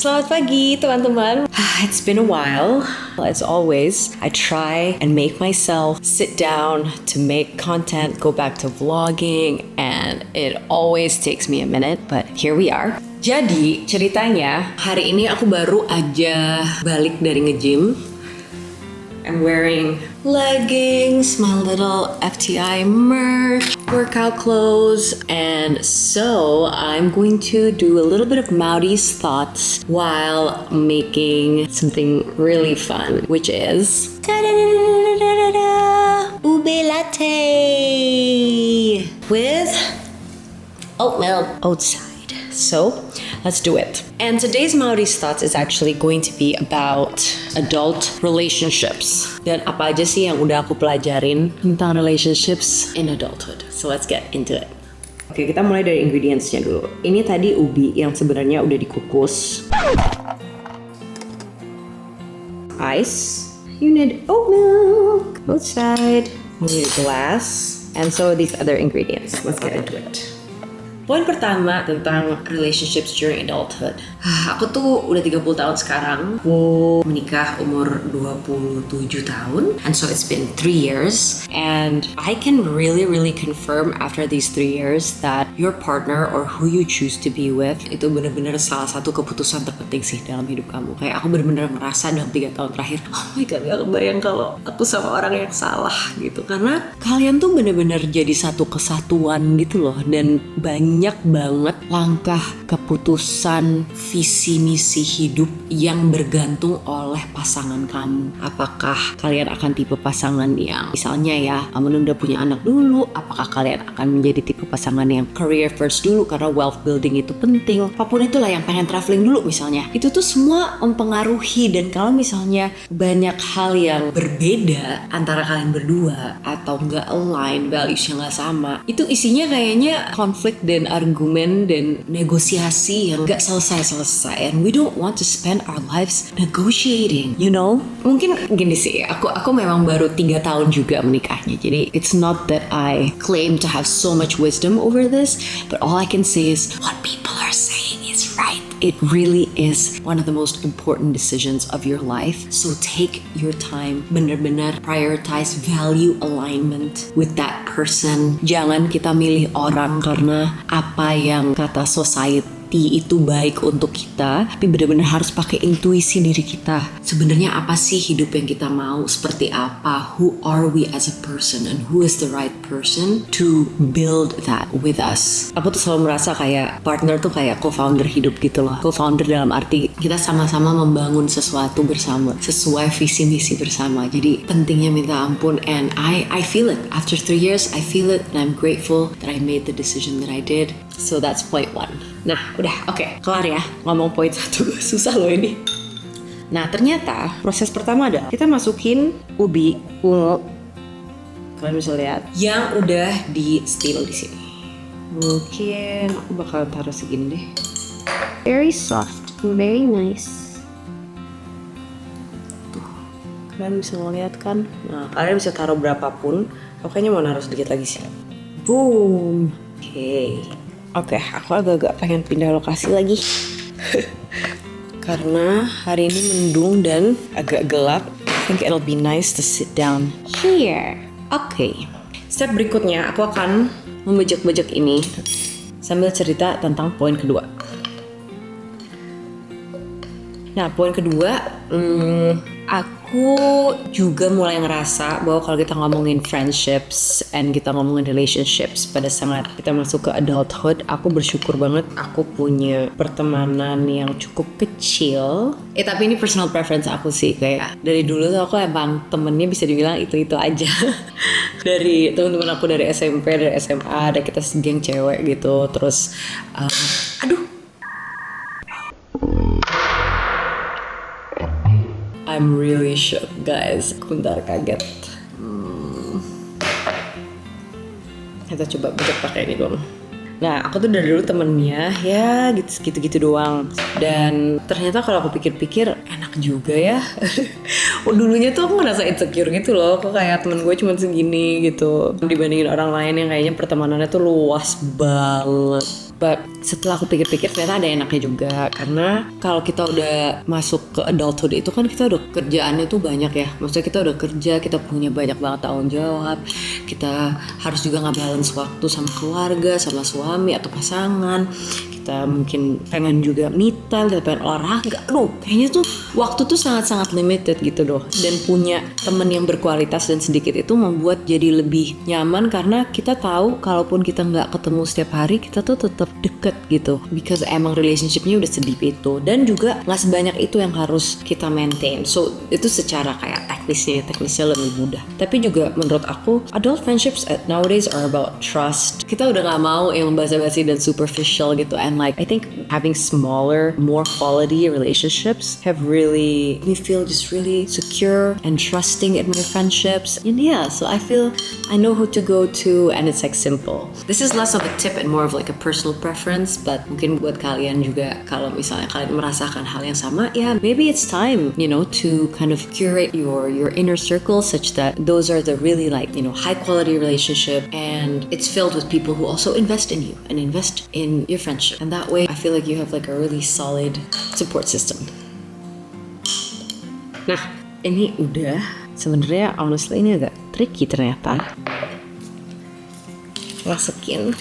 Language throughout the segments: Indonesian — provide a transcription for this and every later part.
Selamat pagi teman-teman. It's been a while. As always, I try and make myself sit down to make content, go back to vlogging, and it always takes me a minute, but here we are. Jadi ceritanya hari ini aku baru aja balik dari nge-gym. I'm wearing leggings, my little FTI merch, workout clothes, and so I'm going to do a little bit of Maudi's thoughts while making something really fun, which is ube latte with oat milk outside. So let's do it. And today's Maudi's thoughts is actually going to be about adult relationships. Dan apa aja sih yang udah aku pelajarin tentang relationships in adulthood. So let's get into it. Oke, kita mulai dari ingredientsnya dulu. Ini tadi ubi yang sebenarnya udah dikukus. Ice. You need oat milk. Both side. You need a glass. And so these other ingredients. Let's get into it. Poin pertama tentang relationships during adulthood. Aku tuh udah 30 tahun sekarang. Aku menikah umur 27 tahun. And so it's been 3 years. And I can really confirm after these 3 years that your partner or who you choose to be with itu benar-benar salah satu keputusan terpenting sih dalam hidup kamu. Kayak aku benar-benar ngerasa dalam 3 tahun terakhir, oh my god, gak kebayang kalau aku sama orang yang salah gitu. Karena kalian tuh benar-benar jadi satu kesatuan gitu loh. Dan banyak banget langkah keputusan visi misi hidup yang bergantung oleh pasangan kamu. Apakah kalian akan tipe pasangan yang misalnya ya menunda punya anak dulu, apakah kalian akan menjadi tipe pasangan yang career first dulu karena wealth building itu penting, apapun itulah, yang pengen traveling dulu misalnya. Itu tuh semua mempengaruhi. Dan kalau misalnya banyak hal yang berbeda antara kalian berdua atau nggak align, values yang nggak sama, itu isinya kayaknya konflik dan argumen dan negosiasi yang gak selesai-selesai. And we don't want to spend our lives negotiating, you know? Mungkin gini sih, aku memang baru 3 tahun juga menikahnya. Jadi it's not that I claim to have so much wisdom over this, but all I can say is what people are saying is right. It really is one of the most important decisions of your life. So take your time, benar-benar prioritize value alignment with that person. Jangan kita milih orang karena apa yang kata society itu baik untuk kita, tapi benar-benar harus pakai intuisi diri kita. Sebenarnya apa sih hidup yang kita mau? Seperti apa? Who are we as a person? And who is the right person to build that with us? Aku tuh selalu merasa kayak partner tuh kayak co-founder hidup gitu loh. Co-founder dalam arti kita sama-sama membangun sesuatu bersama, sesuai visi misi bersama. Jadi pentingnya minta ampun. And I feel it. After 3 years, I feel it. And I'm grateful that I made the decision that I did. So that's point 1. Nah, udah, oke, kelar ya. Ngomong point 1, susah loh ini. Nah, ternyata proses pertama adalah kita masukin ubi ungu. Kalian bisa lihat yang udah di steam di sini. Mungkin aku bakal taruh segini deh. Very soft, very nice. Tuh, kalian bisa ngeliat kan? Nah, kalian bisa taruh berapapun. Aku kayaknya mau naruh sedikit lagi sih. Boom. Oke, aku agak-agak pengen pindah lokasi lagi. Karena hari ini mendung dan agak gelap. I think it'll be nice to sit down here. Oke. Step berikutnya aku akan membejek-bejek ini sambil cerita tentang poin kedua. Nah, poin kedua, aku juga mulai ngerasa bahwa kalau kita ngomongin friendships and kita ngomongin relationships pada saat kita masuk ke adulthood, aku bersyukur banget aku punya pertemanan yang cukup kecil. Tapi ini personal preference aku sih, kayak dari dulu tuh aku emang temennya bisa dibilang itu-itu aja. Dari teman-teman aku dari SMP, dari SMA, ada kita segeng cewek gitu. Terus, I'm really shook guys. Bentar, kaget. Kita coba bejek pakai ini dong. Nah, aku tuh dari dulu temennya ya gitu-gitu doang. Dan ternyata kalau aku pikir-pikir enak juga ya. Dulunya tuh aku ngerasa insecure gitu loh. Kok kayak temen gue cuma segini gitu, dibandingin orang lain yang kayaknya pertemanannya tuh luas banget. But setelah aku pikir-pikir ternyata ada enaknya juga. Karena kalau kita udah masuk ke adulthood itu kan kita udah kerjaannya tuh banyak ya. Maksudnya kita udah kerja, kita punya banyak banget tanggung jawab. Kita harus juga nge-balance waktu sama keluarga, sama suami atau pasangan. Kita mungkin pengen juga me time, kita pengen olahraga. Aduh, kayaknya tuh waktu tuh sangat-sangat limited gitu loh. Dan punya temen yang berkualitas dan sedikit itu membuat jadi lebih nyaman karena kita tahu kalaupun kita nggak ketemu setiap hari, kita tuh tetap deket gitu. Because emang relationshipnya udah sedip itu. Dan juga nggak sebanyak itu yang harus kita maintain. So itu secara kayak teknisnya lebih mudah. Tapi juga menurut aku, adult friendships nowadays are about trust. Kita udah nggak mau yang basa-basi dan superficial gitu. And like I think having smaller, more quality relationships have really made me feel just really secure and trusting in my friendships. And yeah, so I feel I know who to go to and it's like simple. This is less of a tip and more of like a personal preference, but mungkin buat kalian juga kalau misalnya kalian merasakan hal yang sama, yeah, maybe it's time, you know, to kind of curate your inner circle such that those are the really like, you know, high quality relationship and it's filled with people who also invest in you and invest in your friendship. And that way, I feel like you have like a really solid support system. Nah, ini udah. Sebenarnya honestly ini agak tricky ternyata. Masukin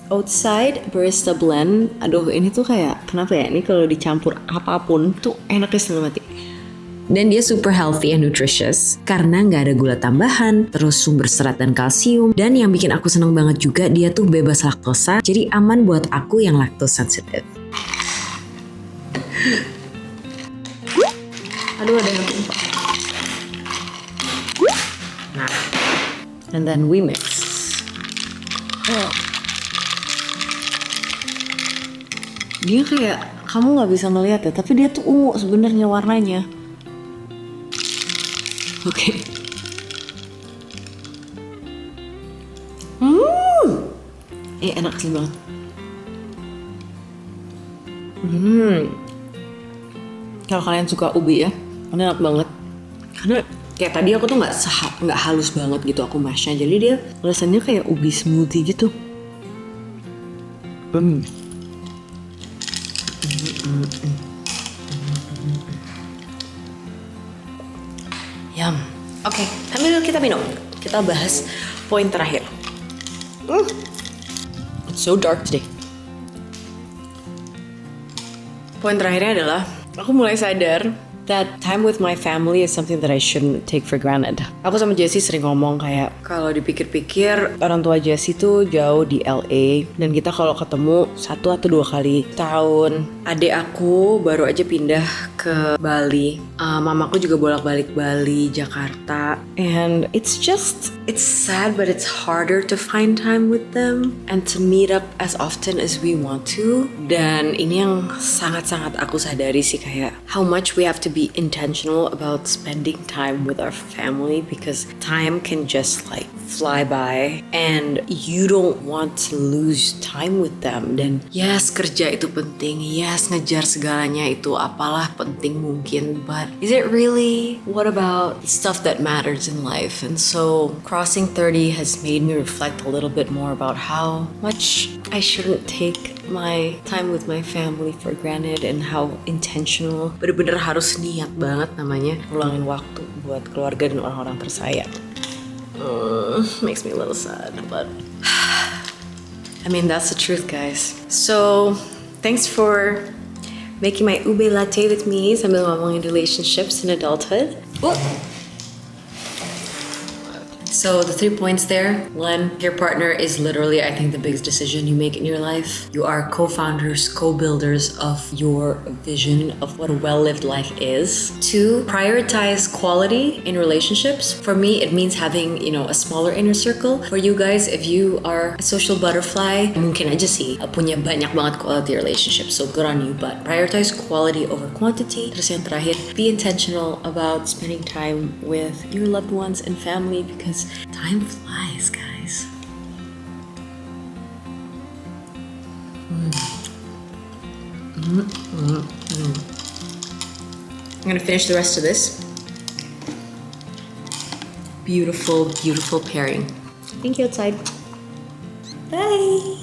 outside barista blend. Aduh, ini tuh kayak kenapa ya? Ini kalau dicampur apapun tuh enaknya setengah mati. Dan dia super healthy and nutritious karena nggak ada gula tambahan, terus sumber serat dan kalsium. Dan yang bikin aku seneng banget juga dia tuh bebas laktosa, jadi aman buat aku yang lactose sensitive. Aduh, ada yang tumpah. Nah, and then we mix. Dia kayak kamu nggak bisa ngeliat ya, tapi dia tuh ungu sebenarnya warnanya. Oke. Enak sih banget. Kalau kalian suka ubi ya, ini enak banget. Karena kayak tadi aku tuh nggak halus banget gitu aku mashnya, jadi dia rasanya kayak ubi smoothie gitu. Yum. Oke, sambil kita minum, kita bahas poin terakhir. It's so dark today. Poin terakhirnya adalah aku mulai sadar that time with my family is something that I shouldn't take for granted. Aku sama Jessie sering ngomong kayak kalau dipikir-pikir orang tua Jessie tuh jauh di LA dan kita kalau ketemu 1 atau 2 kali tahun. Adik aku baru aja pindah ke Bali. Mamaku juga bolak-balik Bali, Jakarta. And it's sad but it's harder to find time with them and to meet up as often as we want to. Dan ini yang sangat-sangat aku sadari sih kayak how much we have to be intentional about spending time with our family because time can just like fly by and you don't want to lose time with them. Dan yes, kerja itu penting, yes, ngejar segalanya itu apalah penting mungkin, but is it really? What about stuff that matters in life? And so crossing 30 has made me reflect a little bit more about how much I shouldn't take my time with my family for granted and how intentional, bener-bener harus niat banget namanya ngulangin waktu buat keluarga dan orang-orang tersayang. Makes me a little sad, but I mean that's the truth, guys. So thanks for making my ube latte with me sambil ngomongin relationships in adulthood. So the 3 points there. 1, your partner is literally, I think, the biggest decision you make in your life. You are co-founders, co-builders of your vision of what a well-lived life is. 2, prioritize quality in relationships. For me, it means having, you know, a smaller inner circle. For you guys, if you are a social butterfly, mungkin aja sih punya banyak banget quality relationships. So good on you, but prioritize quality over quantity. Terus yang terakhir, be intentional about spending time with your loved ones and family because time flies, guys. I'm gonna finish the rest of this. Beautiful, beautiful pairing. Thank you, outside. Bye.